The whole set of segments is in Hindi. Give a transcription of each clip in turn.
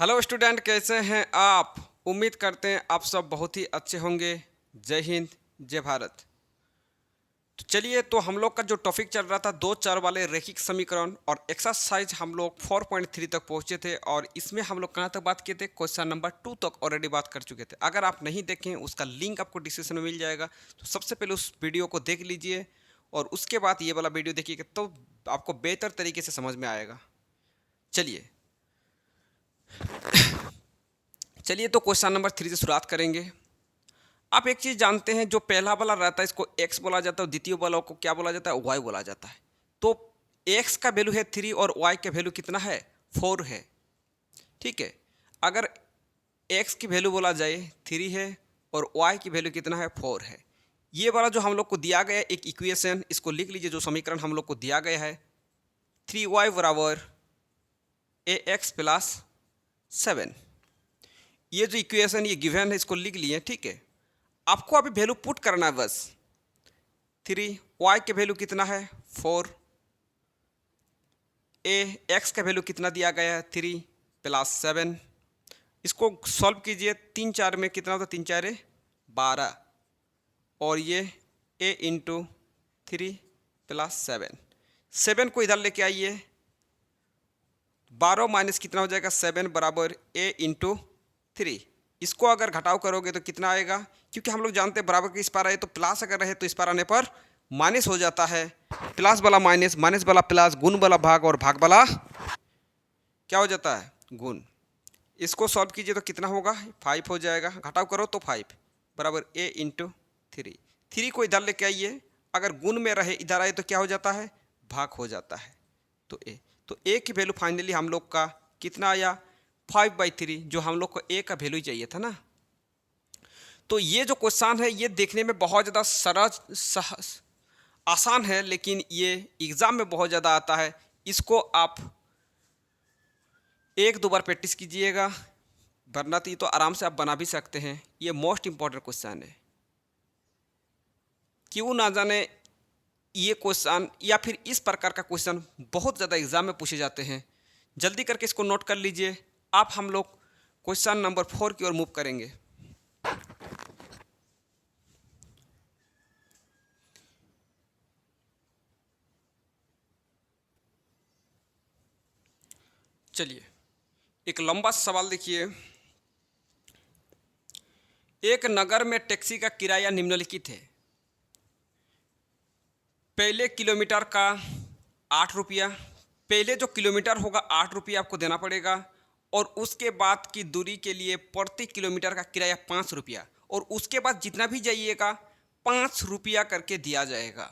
हेलो स्टूडेंट, कैसे हैं आप। उम्मीद करते हैं आप सब बहुत ही अच्छे होंगे। जय हिंद, जय भारत। तो चलिए, तो हम लोग का जो टॉपिक चल रहा था दो चर वाले रैखिक समीकरण और एक्सरसाइज हम लोग 4.3 तक पहुंचे थे और इसमें हम लोग कहाँ तक बात किए थे, क्वेश्चन नंबर 2 तक ऑलरेडी बात कर चुके थे। अगर आप नहीं देखें उसका लिंक आपको डिस्क्रिप्शन में मिल जाएगा, तो सबसे पहले उस वीडियो को देख लीजिए और उसके बाद ये वाला वीडियो देखिएगा तो आपको बेहतर तरीके से समझ में आएगा। चलिए चलिए तो क्वेश्चन नंबर 3 से शुरुआत करेंगे। आप एक चीज़ जानते हैं, जो पहला वाला रहता है इसको x बोला जाता है और द्वितीय वाला को क्या बोला जाता है, y बोला जाता है। तो x का वैल्यू है 3 और y का वैल्यू कितना है, 4 है। ठीक है, अगर x की वैल्यू बोला जाए 3 है और y की वैल्यू कितना है, 4 है। ये वाला जो हम लोग को दिया गया है एक इक्वेशन, इसको लिख लीजिए। जो समीकरण हम लोग को दिया गया है 3y बराबर ax प्लस 7, ये जो इक्वेशन ये गिवन है इसको लिख लिए। ठीक है, आपको अभी वैल्यू पुट करना है बस। 3 y के वैल्यू कितना है, 4, x का वैल्यू कितना दिया गया है, 3 प्लस 7। इसको सॉल्व कीजिए, 3 4 में कितना होता है, 3 4 12 और ये a इंटू 3 प्लस 7 को इधर लेके आइए। 12 माइनस कितना हो जाएगा, 7 बराबर a इंटू 3। इसको अगर घटाव करोगे तो कितना आएगा, क्योंकि हम लोग जानते हैं बराबर के इस पार आए तो प्लस, अगर रहे तो इस पार आने पर माइनस हो जाता है। प्लस वाला माइनस, माइनस वाला प्लस, गुण वाला भाग और भाग वाला क्या हो जाता है, गुण। इसको सॉल्व कीजिए तो कितना होगा, 5 हो जाएगा। घटाव करो तो 5 बराबर a इंटू 3 को इधर लेके आइए। अगर गुण में रहे इधर आए तो क्या हो जाता है, भाग हो जाता है। तो a की वैल्यू फाइनली हम लोग का कितना आया, 5/3, जो हम लोग को a का वैल्यू चाहिए था ना। तो ये जो क्वेश्चन है ये देखने में बहुत ज़्यादा सरल आसान है, लेकिन ये एग्ज़ाम में बहुत ज़्यादा आता है। इसको आप 1-2 बार प्रैक्टिस कीजिएगा, वरना तो आराम से आप बना भी सकते हैं। ये मोस्ट इम्पॉर्टेंट क्वेश्चन है। क्यों ना जाने ये क्वेश्चन या फिर इस प्रकार का क्वेश्चन बहुत ज़्यादा एग्ज़ाम में पूछे जाते हैं। जल्दी करके इसको नोट कर लीजिए। आप हम लोग क्वेश्चन नंबर 4 की ओर मूव करेंगे। चलिए, एक लंबा सवाल देखिए। एक नगर में टैक्सी का किराया निम्नलिखित है। पहले किलोमीटर का 8 रुपया, पहले जो किलोमीटर होगा 8 रुपया आपको देना पड़ेगा, और उसके बाद की दूरी के लिए प्रति किलोमीटर का किराया 5 रुपया, और उसके बाद जितना भी जाइएगा 5 रुपया करके दिया जाएगा।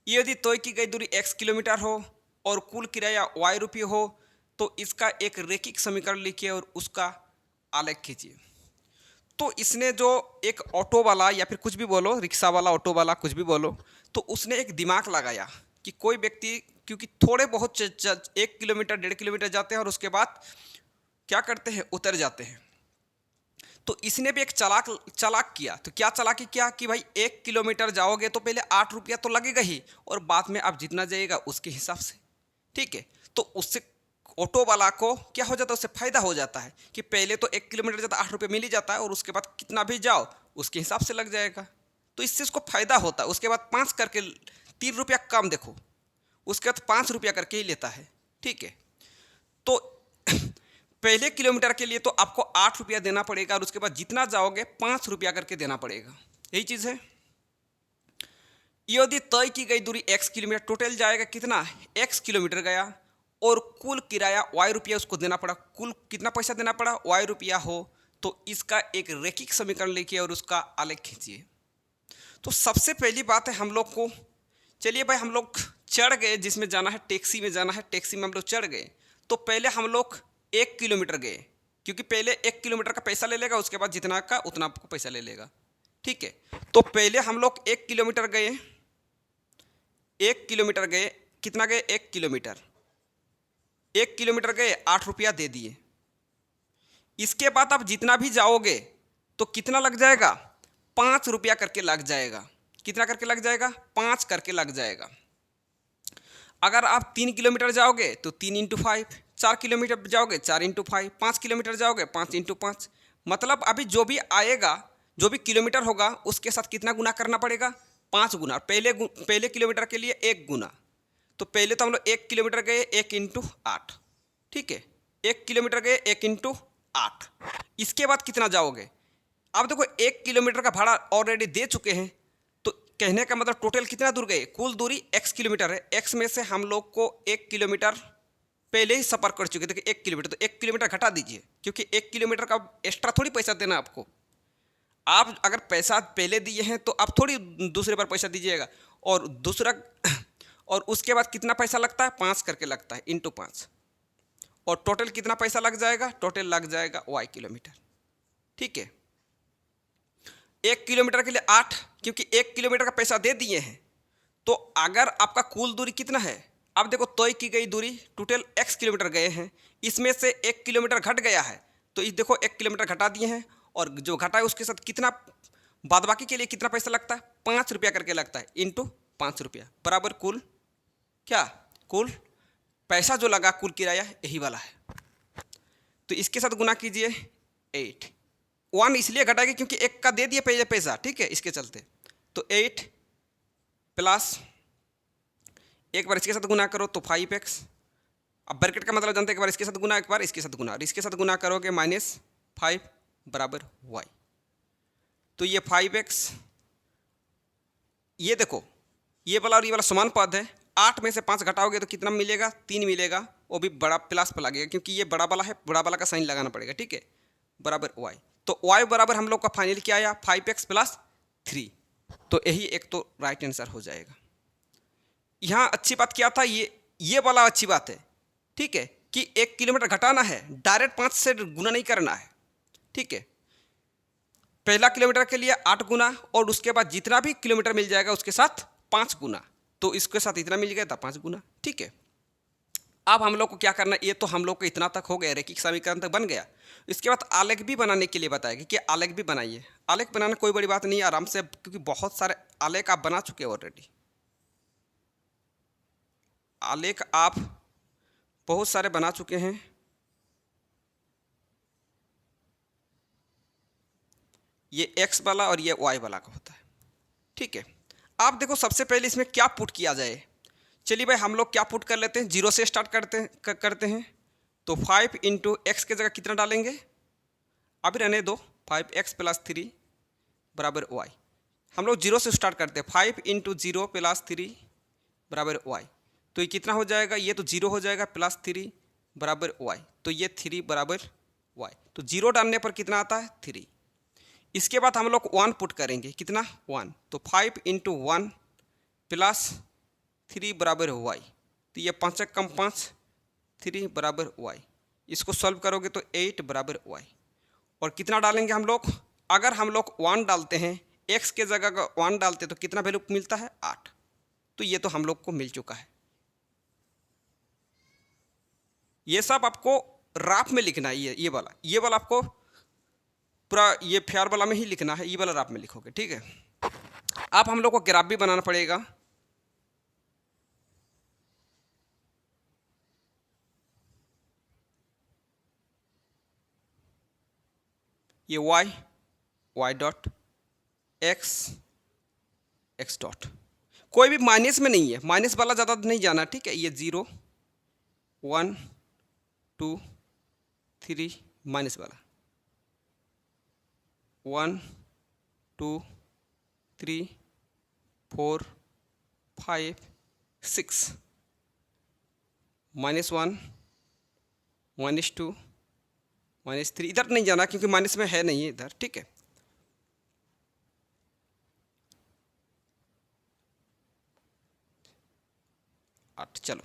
यदि तय की गई दूरी x किलोमीटर हो और कुल किराया y रुपये हो, तो इसका एक रैखिक समीकरण लिखिए और उसका आलेख खींचिए। तो इसने जो एक ऑटो वाला या फिर कुछ भी बोलो, रिक्शा वाला, ऑटो वाला, कुछ भी बोलो, तो उसने एक दिमाग लगाया कि कोई व्यक्ति क्योंकि थोड़े बहुत 1 किलोमीटर 1.5 किलोमीटर जाते हैं और उसके बाद क्या करते हैं, उतर जाते हैं। तो इसने भी एक चालाक किया। तो क्या चालाकी किया कि भाई 1 किलोमीटर जाओगे तो पहले 8 रुपया तो लगेगा ही, और बाद में आप जितना जाइएगा उसके हिसाब से। ठीक है, तो उससे ऑटो वाला को क्या हो जाता है, उससे फ़ायदा हो जाता है कि पहले तो 1 किलोमीटर जाता 8 रुपये मिल ही जाता है, और उसके बाद कितना भी जाओ उसके हिसाब से लग जाएगा। तो इससे उसको फ़ायदा होता है। उसके बाद 5 करके 3 रुपया कम, देखो उसके बाद 5 रुपया करके ही लेता है। ठीक है, तो पहले किलोमीटर के लिए तो आपको 8 रुपया देना पड़ेगा, और उसके बाद जितना जाओगे 5 रुपया करके देना पड़ेगा। यही चीज़ है। यदि तय की गई दूरी x किलोमीटर, टोटल जाएगा कितना, x किलोमीटर गया, और कुल किराया y रुपया उसको देना पड़ा। कुल कितना पैसा देना पड़ा, y रुपया हो, तो इसका एक रैखिक समीकरण लिखिए और उसका आलेख खींचिए। तो सबसे पहली बात है हम लोग को, चलिए भाई हम लोग चढ़ गए, जिसमें जाना है टैक्सी में जाना है, टैक्सी में हम लोग चढ़ गए। तो पहले हम लोग 1 किलोमीटर गए, क्योंकि पहले 1 किलोमीटर का पैसा ले लेगा, उसके बाद जितना का उतना आपको पैसा ले लेगा। ठीक है, तो पहले हम लोग 1 किलोमीटर गए। 1 किलोमीटर गए, कितना गए, 1 किलोमीटर। 1 किलोमीटर गए, 8 रुपया दे दिए। इसके बाद आप जितना भी जाओगे तो कितना लग जाएगा, 5 रुपया करके लग जाएगा। कितना करके लग जाएगा, 5 करके लग जाएगा। अगर आप 3 किलोमीटर जाओगे तो 3 × 5, 4 किलोमीटर जाओगे 4 इंटू 5, 5 किलोमीटर जाओगे 5 इंटू 5। मतलब अभी जो भी आएगा, जो भी किलोमीटर होगा उसके साथ कितना गुना करना पड़ेगा, 5 गुना। पहले किलोमीटर के लिए 1 गुना। तो पहले तो हम लोग 1 किलोमीटर गए 1 इंटू 8, ठीक है, 1 किलोमीटर गए 1 इंटू 8। इसके बाद कितना जाओगे, अब देखो 1 किलोमीटर का भाड़ा ऑलरेडी दे चुके हैं, तो कहने का मतलब टोटल कितना दूर गए, कुल दूरी x किलोमीटर है। x में से हम लोग को 1 किलोमीटर पहले ही सफ़र कर चुके थे, 1 किलोमीटर, तो 1 किलोमीटर घटा दीजिए, क्योंकि 1 किलोमीटर का एक्स्ट्रा थोड़ी पैसा देना आपको। आप अगर पैसा पहले दिए हैं तो आप थोड़ी दूसरे बार पैसा दीजिएगा। और दूसरा और उसके बाद कितना पैसा लगता है, 5 करके लगता है, इंटू 5। और टोटल कितना पैसा लग जाएगा, टोटल लग जाएगा y किलोमीटर, ठीक है। 1 किलोमीटर के लिए 8, क्योंकि 1 किलोमीटर का पैसा दे दिए हैं। तो अगर आपका कुल दूरी कितना है, अब देखो तय की गई दूरी टोटल x किलोमीटर गए हैं, इसमें से 1 किलोमीटर घट गया है, तो इस देखो 1 किलोमीटर घटा दिए हैं, और जो घटा है उसके साथ कितना बाद बाकी के लिए कितना पैसा लगता है, 5 रुपया करके लगता है, इंटू 5 रुपया बराबर कुल क्या, कुल पैसा जो लगा, कुल किराया यही वाला है। तो इसके साथ गुना कीजिए 8। 1 इसलिए घटाएगा क्योंकि 1 का दे दिए पहले पैसा, ठीक है, इसके चलते। तो 8 प्लस एक बार इसके साथ गुना करो तो 5x। अब ब्रैकेट का मतलब जानते हैं, एक बार इसके साथ गुना, एक बार इसके साथ गुना, और इसके साथ गुना करोगे -5 बराबर y। तो ये 5x, ये देखो ये वाला और ये वाला समान पद है। 8 में से 5 घटाओगे तो कितना मिलेगा, 3 मिलेगा, वो भी बड़ा प्लस पर लगेगा क्योंकि ये बड़ा वाला है, बड़ा वाला का साइन लगाना पड़ेगा, ठीक है, बराबर y। तो y बराबर हम लोग का फाइनल क्या आया, 5x + 3। तो यही एक तो राइट आंसर हो जाएगा। यहाँ अच्छी बात क्या था, ये वाला अच्छी बात है, ठीक है, कि 1 किलोमीटर घटाना है, डायरेक्ट 5 से गुना नहीं करना है, ठीक है। पहला किलोमीटर के लिए 8 गुना, और उसके बाद जितना भी किलोमीटर मिल जाएगा उसके साथ 5 गुना। तो इसके साथ इतना मिल गया था 5 गुना, ठीक है। अब हम लोग को क्या करना है, ये तो हम लोग को इतना तक हो गया, रेखिक समीकरण तक बन गया। इसके बाद आलेख भी बनाने के लिए बताएगा कि आलेख भी बनाइए। आलेख बनाना कोई बड़ी बात नहीं है, आराम से, क्योंकि बहुत सारे आलेख आप बना चुके हैं ऑलरेडी। आलेख आप बहुत सारे बना चुके हैं। ये x वाला और ये y वाला का होता है, ठीक है। आप देखो सबसे पहले इसमें क्या पुट किया जाए, चलिए भाई हम लोग क्या पुट कर लेते हैं, 0 से स्टार्ट करते हैं। तो 5 इंटू एक्स के जगह कितना डालेंगे, अभी रहने दो, 5x + 3 बराबर y। हम लोग 0 से स्टार्ट करते हैं, 5 इंटू 0 + 3 बराबर y। तो ये कितना हो जाएगा, ये तो 0 हो जाएगा, +3 बराबर y। तो ये 3 बराबर y। तो 0 डालने पर कितना आता है, 3। इसके बाद हम लोग 1 पुट करेंगे, कितना, 1। तो 5 इंटू 1 + 3 बराबर y। तो ये 5 कम 5, 3 बराबर y। इसको सॉल्व करोगे तो 8 बराबर y। और कितना डालेंगे हम लोग, अगर हम लोग 1 डालते हैं, x के जगह का 1 डालते तो कितना वैल्यू मिलता है, 8। तो ये तो हम लोग को मिल चुका है। ये सब आपको राफ में लिखना है, ये वाला आपको पूरा ये फ्यार वाला में ही लिखना है, ये वाला राफ में लिखोगे, ठीक है। अब हम लोग को ग्राफ भी बनाना पड़ेगा। ये y डॉट x डॉट, कोई भी माइनस में नहीं है, माइनस वाला ज़्यादा नहीं जाना, ठीक है। ये 0 1 2 3 माइनस वाला 1 2 3 4 5 6 -1 -2 -3, इधर नहीं जाना क्योंकि माइनस में है नहीं है इधर, ठीक है। आठ, चलो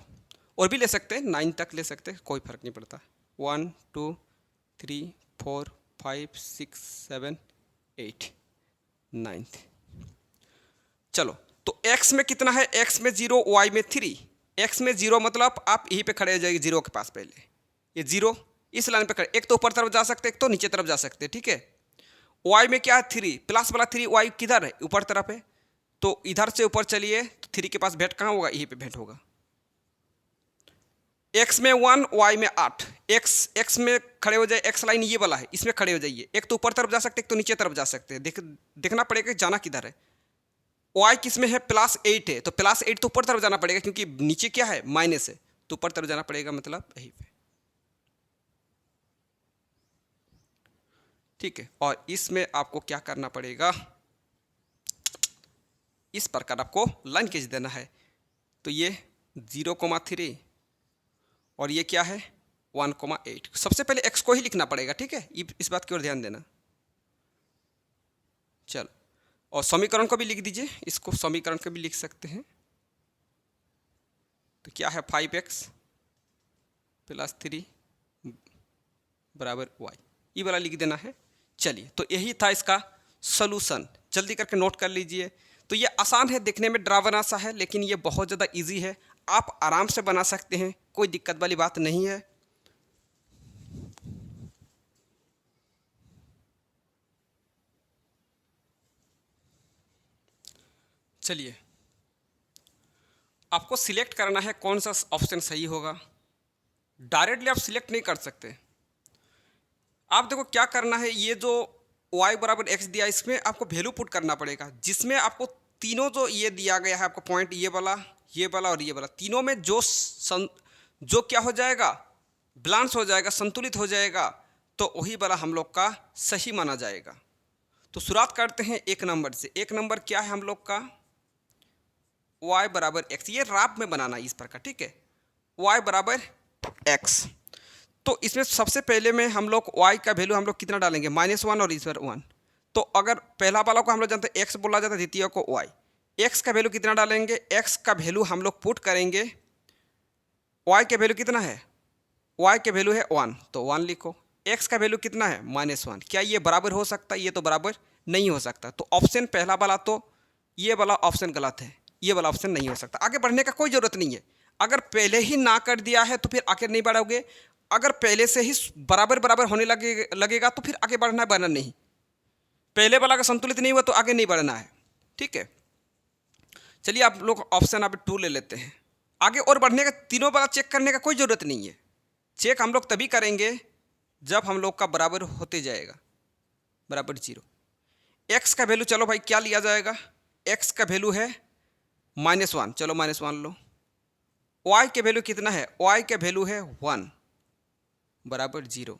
और भी ले सकते हैं, 9 तक ले सकते हैं, कोई फर्क नहीं पड़ता। 1 2 3 4 5 6 7 8 9। चलो तो x में कितना है, x में 0, y में 3। x में 0 मतलब आप यहीं पे खड़े हो जाएंगे 0 के पास, पहले ये 0 इस लाइन पे खड़े, एक तो ऊपर तरफ जा सकते हैं, एक तो नीचे तरफ जा सकते हैं, ठीक है। y में क्या है, 3 प्लस वाला 3, y किधर है, ऊपर तरफ है, तो इधर से ऊपर चलिए तो 3 के पास भेंट कहाँ होगा, यहीं पे भेंट होगा। एक्स में 1, वाई में 8। एक्स में खड़े हो जाए, एक्स लाइन ये वाला है, इसमें खड़े हो जाइए। एक तो ऊपर तरफ जा सकते हैं, एक तो नीचे तरफ जा सकते हैं। देखना पड़ेगा जाना किधर है। वाई किस में है, +8 है, तो +8 तो ऊपर तरफ जाना पड़ेगा, क्योंकि नीचे क्या है, माइनस है, तो ऊपर तरफ जाना पड़ेगा, मतलब यही पे। ठीक है, और इसमें आपको क्या करना पड़ेगा, इस प्रकार आपको लाइन खींच देना है। तो ये 0,3 और ये क्या है 1,8। सबसे पहले x को ही लिखना पड़ेगा, ठीक है, इस बात की ओर ध्यान देना। चलो, और समीकरण को भी लिख दीजिए, इसको समीकरण को भी लिख सकते हैं। तो क्या है 5x + 3 = y, ये वाला लिख देना है। चलिए, तो यही था इसका सॉल्यूशन, जल्दी करके नोट कर लीजिए। तो ये आसान है, देखने में डरावना सा है, लेकिन ये बहुत ज़्यादा इजी है, आप आराम से बना सकते हैं, कोई दिक्कत वाली बात नहीं है। चलिए, आपको सिलेक्ट करना है कौन सा ऑप्शन सही होगा। डायरेक्टली आप सिलेक्ट नहीं कर सकते। आप देखो क्या करना है, ये जो y = x दिया, इसमें आपको वैल्यू पुट करना पड़ेगा, जिसमें आपको तीनों जो ये दिया गया है आपको पॉइंट, ये वाला और ये वाला, तीनों में जो क्या हो जाएगा, बैलेंस हो जाएगा, संतुलित हो जाएगा, तो वही वाला हम लोग का सही माना जाएगा। तो शुरुआत करते हैं एक नंबर से। एक नंबर क्या है हम लोग का, y = x, ये राफ में बनाना है इस प्रकार, ठीक है, y = x। तो इसमें सबसे पहले में हम लोग y का वैल्यू हम लोग कितना डालेंगे, -1 और इस पर 1। तो अगर पहला वाला को हम लोग जानते हैं x बोला जाता है, द्वितीय को y। x का वैल्यू कितना डालेंगे, x का वैल्यू हम लोग पुट करेंगे, y के वैल्यू कितना है, y के वैल्यू है 1, तो 1 लिखो। x का वैल्यू कितना है, -1। क्या ये बराबर हो सकता है, ये तो बराबर नहीं हो सकता। तो ऑप्शन पहला वाला, तो ये वाला ऑप्शन गलत है, ये वाला ऑप्शन नहीं हो सकता। आगे बढ़ने का कोई ज़रूरत नहीं है। अगर पहले ही ना कर दिया है तो फिर आगे नहीं बढ़ोगे, अगर पहले से ही बराबर होने लगेगा तो फिर आगे बढ़ना नहीं। पहले वाला का संतुलित नहीं हुआ तो आगे नहीं बढ़ना है, ठीक है। चलिए, आप लोग ऑप्शन आप 2 ले लेते हैं। आगे और बढ़ने का, तीनों वाला चेक करने का कोई ज़रूरत नहीं है। चेक हम लोग तभी करेंगे जब हम लोग का बराबर होते जाएगा, =0। x का वैल्यू, चलो भाई क्या लिया जाएगा, x का वैल्यू है -1, चलो -1 लो। y के वैल्यू कितना है, y के वैल्यू है 1 =0।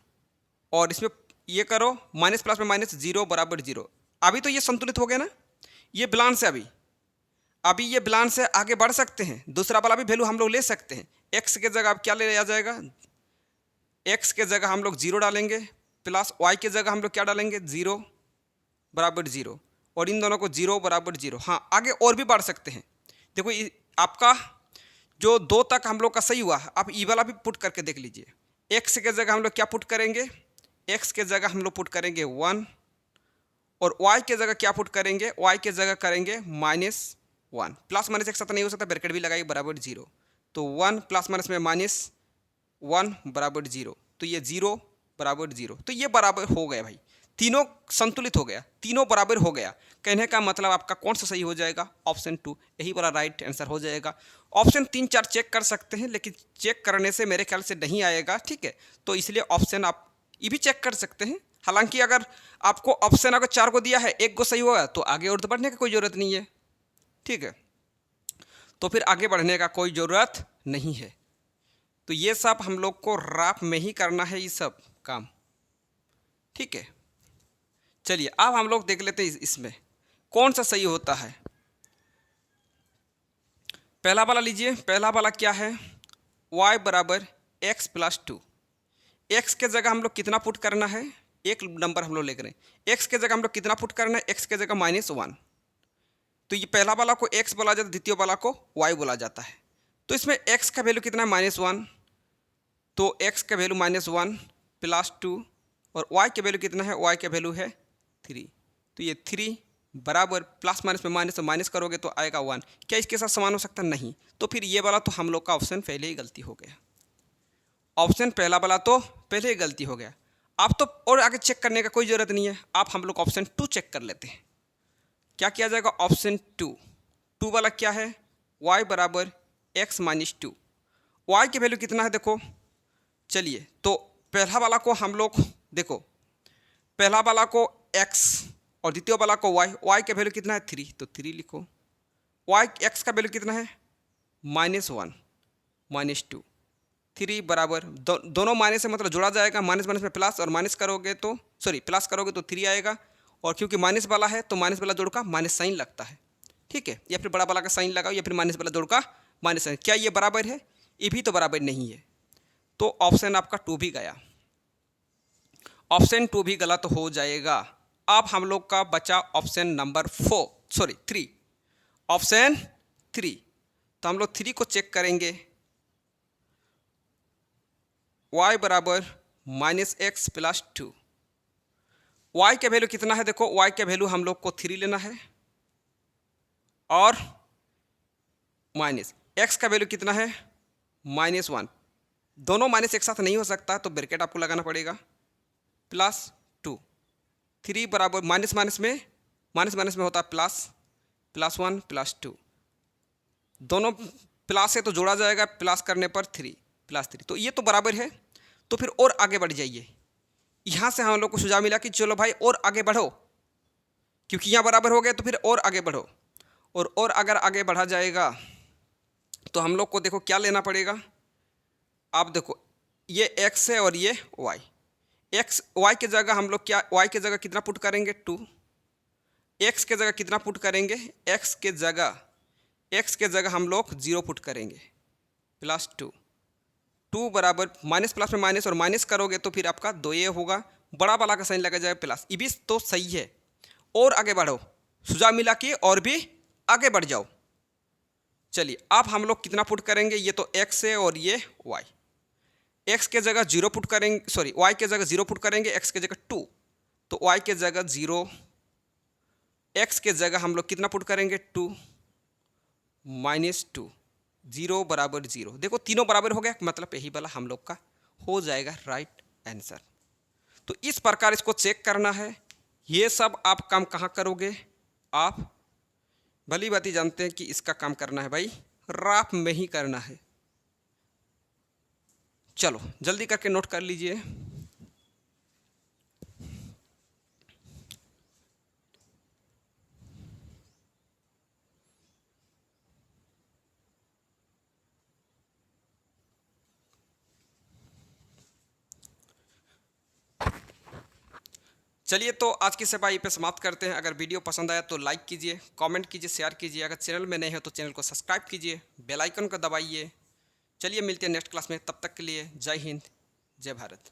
और इसमें ये करो, माइनस प्लस में माइनस, 0 = 0। अभी तो ये संतुलित हो गया ना, ये बैलेंस है। अभी ये बैलेंस है, आगे बढ़ सकते हैं। दूसरा वाला भी वैल्यू हम लोग ले सकते हैं। x के जगह अब क्या ले लिया जाएगा, x के जगह हम लोग 0 डालेंगे, प्लस y के जगह हम लोग क्या डालेंगे, 0 = 0, और इन दोनों को 0 = 0। हाँ, आगे और भी बढ़ सकते हैं। देखो, आपका जो 2 तक हम लोग का सही हुआ, आप ई वाला भी पुट करके देख लीजिए। x के जगह हम लोग क्या पुट करेंगे, x के जगह हम लोग पुट करेंगे 1, और y के जगह क्या पुट करेंगे, y के जगह करेंगे -1। प्लस माइनस एक साथ नहीं हो सकता, ब्रैकेट भी लगाइए, =0। तो 1 प्लस माइनस में -1 = 0, तो ये 0 = 0। तो ये बराबर हो गया भाई, तीनों संतुलित हो गया, तीनों बराबर हो गया। कहने का मतलब आपका कौन सा सही हो जाएगा, ऑप्शन 2, यही वाला राइट आंसर हो जाएगा। ऑप्शन 3 4 चेक कर सकते हैं, लेकिन चेक करने से मेरे ख्याल से नहीं आएगा, ठीक है। तो इसलिए ऑप्शन आप ये भी चेक कर सकते हैं। हालांकि अगर आपको ऑप्शन अगर 4 को दिया है, 1 को सही होगा, तो आगे और बढ़ने की कोई ज़रूरत नहीं है, ठीक है। तो फिर आगे बढ़ने का कोई ज़रूरत नहीं है। तो ये सब हम लोग को राफ में ही करना है, ये सब काम, ठीक है। चलिए, अब हम लोग देख लेते हैं इसमें कौन सा सही होता है। पहला वाला लीजिए। पहला वाला क्या है, y = x + 2। x के जगह हम लोग कितना पुट करना है, एक नंबर हम लोग ले करें, x के जगह हम लोग कितना पुट करना है, x के जगह -1। तो ये पहला वाला को x बोला जाता है, द्वितीय वाला को y बोला जाता है। तो इसमें x का वैल्यू कितना है, -1, तो x का वैल्यू -1 + 2, और y के वैल्यू कितना है, y का वैल्यू है 3। तो ये 3 बराबर, प्लस माइनस में माइनस, तो माइनस करोगे तो आएगा 1। क्या इसके साथ समान हो सकता, नहीं। तो फिर ये वाला तो हम लोग का ऑप्शन पहले ही गलती हो गया, ऑप्शन पहला वाला तो पहले ही गलती हो गया। आप तो और आगे चेक करने का कोई ज़रूरत नहीं है, आप हम लोग ऑप्शन 2 चेक कर लेते हैं। क्या किया जाएगा, ऑप्शन 2 वाला क्या है, y = x - 2। y की वैल्यू कितना है देखो। चलिए तो पहला वाला को हम लोग देखो, पहला वाला को x और द्वितीय वाला को y का वैल्यू कितना है 3, तो 3 लिखो। x का वैल्यू कितना है -1 -2, 3 बराबर दोनों माइनस से मतलब जोड़ा जाएगा, माइनस माइनस में प्लस, और माइनस करोगे तो प्लस करोगे तो 3 आएगा, और क्योंकि माइनस वाला है तो माइनस वाला जोड़ का माइनस साइन लगता है, ठीक है, या फिर बड़ा वाला का साइन लगाओ या फिर माइनस वाला जोड़ का माइनस साइन। क्या ये बराबर है? ये भी तो बराबर नहीं है, तो ऑप्शन आपका 2 भी गया, ऑप्शन 2 भी गलत हो जाएगा। अब हम लोग का बचा ऑप्शन नंबर 3, ऑप्शन 3। तो हम लोग 3 को चेक करेंगे, y बराबर -x + 2। y का वैल्यू कितना है देखो, y का वैल्यू हम लोग को 3 लेना है, और माइनस x का वैल्यू कितना है -1। दोनों माइनस एक साथ नहीं हो सकता, तो ब्रैकेट आपको लगाना पड़ेगा, +2। 3 बराबर माइनस माइनस में होता है +1 +2, दोनों प्लस है तो जोड़ा जाएगा, प्लस करने पर 3 +3, तो ये तो बराबर है। तो फिर और आगे बढ़ जाइए, यहाँ से हम लोग को सुझाव मिला कि चलो भाई और आगे बढ़ो, क्योंकि यहाँ बराबर हो गए तो फिर और आगे बढ़ो, और अगर आगे बढ़ा जाएगा तो हम लोग को देखो क्या लेना पड़ेगा। आप देखो ये x है और ये y, y के जगह हम लोग क्या, y के जगह कितना पुट करेंगे 2, x के जगह कितना पुट करेंगे, x के जगह हम लोग 0 पुट करेंगे, +2। 2 बराबर माइनस प्लस में माइनस, और माइनस करोगे तो फिर आपका 2a होगा, बड़ा वाला का साइन लगा जाएगा प्लस। ये भी तो सही है, और आगे बढ़ो, सुझाव मिला कि और भी आगे बढ़ जाओ। चलिए अब हम लोग कितना पुट करेंगे, ये तो x है और ये y, x के जगह 0 पुट करेंगे, y के जगह 0 पुट करेंगे, x के जगह 2, तो y के जगह 0, x के जगह हम लोग कितना पुट करेंगे 2 -2, 0 बराबर 0। देखो तीनों बराबर हो गया, मतलब यही वाला हम लोग का हो जाएगा राइट आंसर। तो इस प्रकार इसको चेक करना है। ये सब आप काम कहाँ करोगे, आप भली बाती जानते हैं कि इसका काम करना है भाई राफ में ही करना है। चलो जल्दी करके नोट कर लीजिए। चलिए तो आज की सभा पे समाप्त करते हैं। अगर वीडियो पसंद आया तो लाइक कीजिए, कमेंट कीजिए, शेयर कीजिए। अगर चैनल में नए हैं तो चैनल को सब्सक्राइब कीजिए, बेल आइकन को दबाइए। चलिए मिलते हैं नेक्स्ट क्लास में, तब तक के लिए जय हिंद, जय भारत।